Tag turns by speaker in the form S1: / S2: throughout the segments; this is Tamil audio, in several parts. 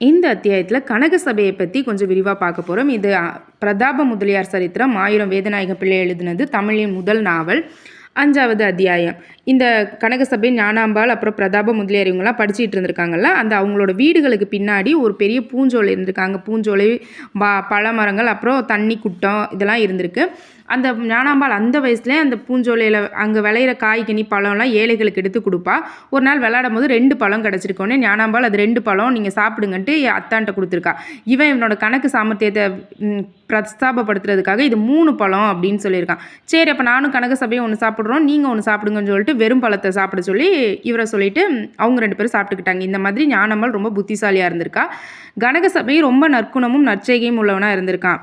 S1: இந்த அத்தியாயத்தில் கனக சபையை பற்றி கொஞ்சம் விரிவாக பார்க்க போகிறோம். இது பிரதாப முதலியார் சரித்திரம் ஆயிரம் வேதநாயக பிள்ளை எழுதினது, தமிழின் முதல் நாவல். 5வது அத்தியாயம். இந்த கனகசபை, ஞானாம்பாள், அப்புறம் பிரதாப முதலியார் இவங்கெல்லாம் படிச்சுட்டு இருந்திருக்காங்கல்ல, அந்த அவங்களோட வீடுகளுக்கு பின்னாடி ஒரு பெரிய பூஞ்சோலை இருந்திருக்காங்க. பூஞ்சோலை, பழ மரங்கள், அப்புறம் தண்ணி குட்டம் இதெல்லாம் இருந்திருக்கு. அந்த ஞானாம்பாள் அந்த வயசுலேயே அந்த பூஞ்சோலையில் அங்கே விளையிற காய்கனி பழம்லாம் ஏழைகளுக்கு எடுத்து கொடுப்பா. ஒரு நாள் விளையாடும் போது 2 பழம் கிடச்சிருக்கோன்னே ஞானாம்பாள் அது 2 பழம் நீங்கள் சாப்பிடுங்கன்ட்டு அத்தான்ட்ட கொடுத்துருக்கா. இவனோட கணக்கு சாமர்த்தியத்தை பிரஸ்தாபப்படுத்துறதுக்காக இது 3 பழம் அப்படின்னு சொல்லியிருக்கான். சரி, அப்போ நானும் கனக சபையும் ஒன்று சாப்பிட்றோம், நீங்கள் ஒன்று சாப்பிடுங்கன்னு சொல்லிட்டு வெறும் பழத்தை சாப்பிட சொல்லி இவரை சொல்லிட்டு அவங்க 2 பேரும் சாப்பிட்டுக்கிட்டாங்க. இந்த மாதிரி ஞானாம்பாள் ரொம்ப புத்திசாலியாக இருந்திருக்கா. கனக சபை ரொம்ப நற்குணமும் நற்செய்கையும் உள்ளவனாக இருந்திருக்கான்.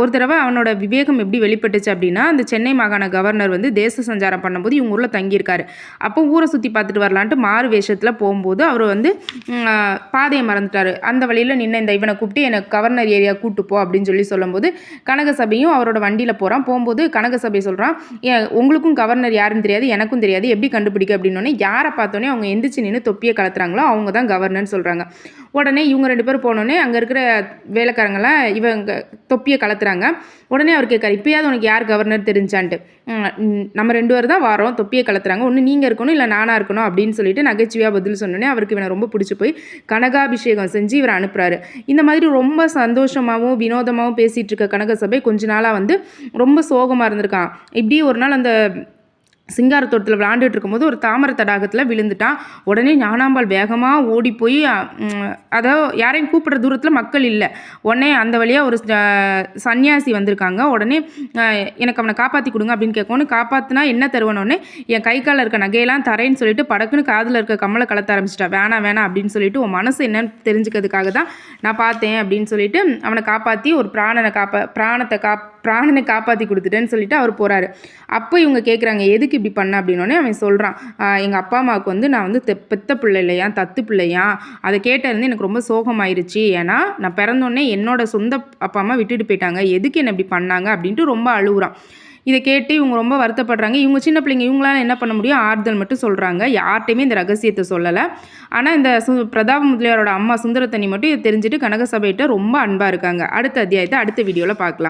S1: ஒரு தடவை அவனோட விவேகம் எப்படி வெளிப்பட்டுச்சு அப்படின்னா, அந்த சென்னை மாகாண கவர்னர் வந்து தேச சஞ்சாரம் பண்ணும்போது இவங்க ஊரில் தங்கியிருக்காரு. அப்போ ஊரை சுற்றி பார்த்துட்டு வரலான்ட்டு மாறு வேஷத்தில் போகும்போது அவர் வந்து பாதையை மறந்துட்டார். அந்த வழியில் நின்று இந்த இவனை கூப்பிட்டு எனக்கு கவர்னர் ஏரியா கூட்டு போ அப்படின்னு சொல்லி சொல்லும்போது கனக சபையும் அவரோட வண்டியில் போகும்போது கனக சபை சொல்கிறான், உங்களுக்கும் கவர்னர் யாருன்னு தெரியாது, எனக்கும் தெரியாது, எப்படி கண்டுபிடிக்க அப்படின்னோடனே யாரை பார்த்தோன்னே அவங்க எந்திரிச்சு நின்று தொப்பியை கலத்துறாங்களோ அவங்க தான் கவர்னர்னு சொல்கிறாங்க. உடனே இவங்க 2 பேரும் போனோடனே அங்கே இருக்கிற வேலைக்காரங்களாம் இவங்க தொப்பியை கலத்துறாங்க. உடனே அவர் கேட்காரு, இப்போயாவது உனக்கு யார் கவர்னர் தெரிஞ்சான்ட்டு. நம்ம 2 பேர் தான் வாரோம், தொப்பியை கலத்துறாங்க, ஒன்று நீங்கள் இருக்கணும் இல்லை நானாக இருக்கணும் அப்படின்னு சொல்லிட்டு நகைச்சுவையாக பதில் சொன்னோன்னே அவருக்கு இவனை ரொம்ப பிடிச்சி போய் கனகாபிஷேகம் செஞ்சு இவரை அனுப்புகிறாரு. இந்த மாதிரி ரொம்ப சந்தோஷமாகவும் வினோதமாகவும் பேசிகிட்டு இருக்க கனக சபை கொஞ்ச நாளாக வந்து ரொம்ப சோகமாக இருந்திருக்கான். இப்படி ஒரு நாள் அந்த சிங்காரத்தோட்டத்தில் விளாண்டுட்டு இருக்கும்போது ஒரு தாமரை தடாகத்தில் விழுந்துட்டான். உடனே ஞானாம்பாள் வேகமாக ஓடி போய் அதாவது யாரையும் கூப்பிடுற தூரத்தில் மக்கள் இல்லை. உடனே அந்த வழியாக ஒரு சன்னியாசி வந்திருக்காங்க. உடனே எனக்கு அவனை காப்பாற்றி கொடுங்க அப்படின்னு கேட்கணும். காப்பாற்றினா என்ன தருவனோடனே என் கை காலில் இருக்க நகையெல்லாம் தரேன்னு சொல்லிட்டு படக்குன்னு காதில் இருக்க கம்மலை கலத்த ஆரம்பிச்சிட்டா. வேணாம் அப்படின்னு சொல்லிட்டு உன் மனசு என்னன்னு தெரிஞ்சுக்கிறதுக்காக தான் நான் பார்த்தேன் அப்படின்னு சொல்லிட்டு அவனை காப்பாற்றி ஒரு பிராணனை காப்பாற்றி கொடுத்துட்டேன்னு சொல்லிட்டு அவர் போகிறாரு. அப்போ இவங்க கேட்குறாங்க, எதுக்கு இப்படி பண்ண அப்படின்னோடனே அவன் சொல்கிறான், எங்கள் அப்பா அம்மாவுக்கு வந்து நான் வந்து பெத்த பிள்ளை இல்லையா, தத்து பிள்ளையா, அதை கேட்டது எனக்கு ரொம்ப சோகமாயிருச்சு. ஏன்னா நான் பிறந்தோடனே என்னோட சொந்த அப்பா அம்மா விட்டுட்டு போயிட்டாங்க, எதுக்கு என்ன இப்படி பண்ணாங்க அப்படின்ட்டு ரொம்ப அழுகுறான். இதை கேட்டு இவங்க ரொம்ப வருத்தப்படுறாங்க. இவங்க சின்ன பிள்ளைங்க, இவங்களால என்ன பண்ண முடியும், ஆறுதல் மட்டும் சொல்கிறாங்க. யார்கிட்டையுமே இந்த ரகசியத்தை சொல்லலை. ஆனால் இந்த பிரதாப முதலியாரோட அம்மா சுந்தரத்தனி மட்டும் இதை தெரிஞ்சுட்டு கனக சபையிட்ட ரொம்ப அன்பாக இருக்காங்க. அடுத்த அத்தியாயத்தை அடுத்த வீடியோவில் பார்க்கலாம்.